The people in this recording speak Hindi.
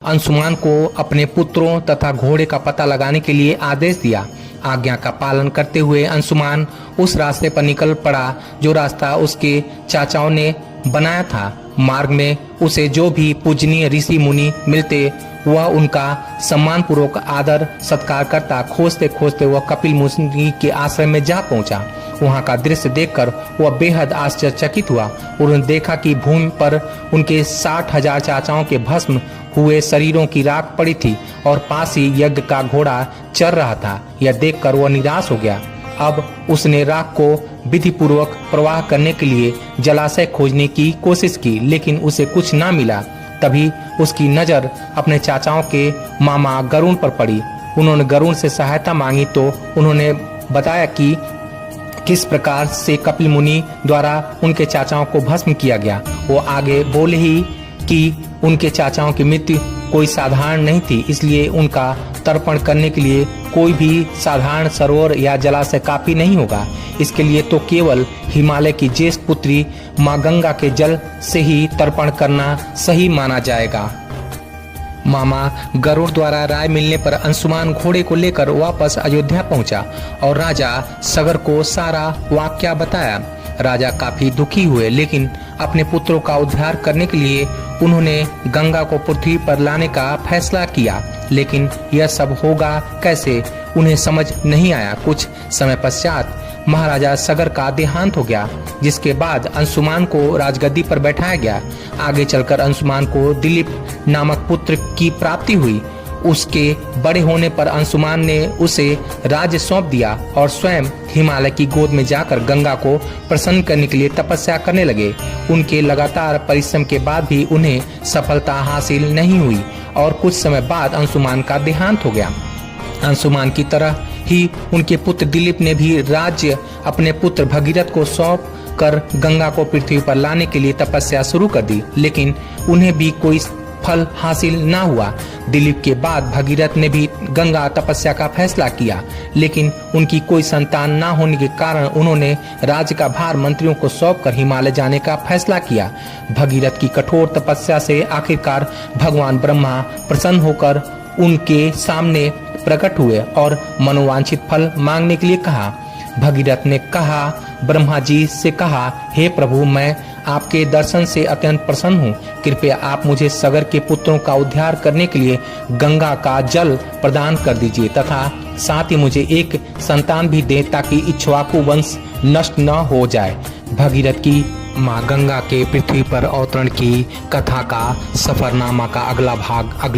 अंशुमान को अपने पुत्रों तथा घोड़े का पता लगाने के लिए आदेश दिया। आज्ञा का पालन करते हुए अंशुमान उस रास्ते पर निकल पड़ा जो रास्ता उसके चाचाओं ने बनाया था। मार्ग में उसे जो भी पूजनीय ऋषि मुनि मिलते वह उनका सम्मान पूर्वक आदर सत्कार करता। खोजते खोजते वह कपिल मुनि के आश्रम में जा पहुंचा। वहां का दृश्य देखकर वह बेहद आश्चर्यचकित हुआ। उन्होंने देखा कि भूमि पर उनके 60,000 चाचाओं के भस्म हुए शरीरों की राख पड़ी थी और पास ही यज्ञ का घोड़ा चर रहा था। यह देखकर वह निराश हो गया। अब उसने राख को विधि पूर्वक प्रवाह करने के लिए जलाशय खोजने की कोशिश की, लेकिन उसे कुछ ना मिला। तभी उसकी नजर अपने चाचाओं के मामा गरुण पर पड़ी। उन्होंने गरुण से सहायता मांगी तो उन्होंने बताया कि किस प्रकार से कपिल मुनि द्वारा उनके चाचाओं को भस्म किया गया। वो आगे बोले ही कि उनके चाचाओं की मृत्यु कोई साधारण नहीं थी, इसलिए उनका तर्पण करने के लिए कोई भी साधारण सरोवर या जलाशय काफी नहीं होगा। इसके लिए तो केवल हिमालय की ज्येष्ठ पुत्री माँ गंगा के जल से ही तर्पण करना सही माना जाएगा। मामा गरुड़ द्वारा राय मिलने पर अंशुमान घोड़े को लेकर वापस अयोध्या पहुंचा और राजा सगर को सारा वाकया बताया। राजा काफी दुखी हुए, लेकिन अपने पुत्रों का उद्धार करने के लिए उन्होंने गंगा को पृथ्वी पर लाने का फैसला किया। लेकिन यह सब होगा कैसे, उन्हें समझ नहीं आया। कुछ समय पश्चात महाराजा सगर का देहांत हो गया, जिसके बाद अंशुमान को राजगद्दी पर बैठाया गया। आगे चलकर अंशुमान को दिलीप नामक पुत्र की प्राप्ति हुई। उसके बड़े होने पर अंशुमान ने उसे राज्य सौंप दिया और स्वयं हिमालय की गोद में जाकर गंगा को प्रसन्न करने के लिए तपस्या करने लगे। उनके लगातार परिश्रम के बाद भी उन्हें सफलता हासिल नहीं हुई और कुछ समय बाद अंशुमान का देहांत हो गया। अंशुमान की तरह ही उनके पुत्र दिलीप ने भी राज्य अपने पुत्र भगीरथ को सौंप कर गंगा को पृथ्वी पर लाने के लिए तपस्या शुरू कर दी, लेकिन उन्हें भी कोई फल हासिल ना हुआ। दिलीप के बाद भगीरथ ने भी गंगा तपस्या का फैसला किया, लेकिन उनकी कोई संतान ना होने के कारण उन्होंने राज्य का भार मंत्रियों को सौंपकर हिमालय जाने का फैसला किया। भगीरथ की कठोर तपस्या से आखिरकार भगवान ब्रह्मा प्रसन्न होकर उनके सामने प्रकट हुए और मनोवांछित फल मांगने के लिए कहा। भगीरथ ने कहा, ब्रह्मा जी से कहा, हे प्रभु, मैं आपके दर्शन से अत्यंत प्रसन्न हूँ। कृपया आप मुझे सगर के पुत्रों का उद्धार करने के लिए गंगा का जल प्रदान कर दीजिए तथा साथ ही मुझे एक संतान भी दें ताकि इक्ष्वाकु वंश नष्ट न हो जाए। भगीरथ की माँ गंगा के पृथ्वी पर अवतरण की कथा का सफरनामा का अगला भाग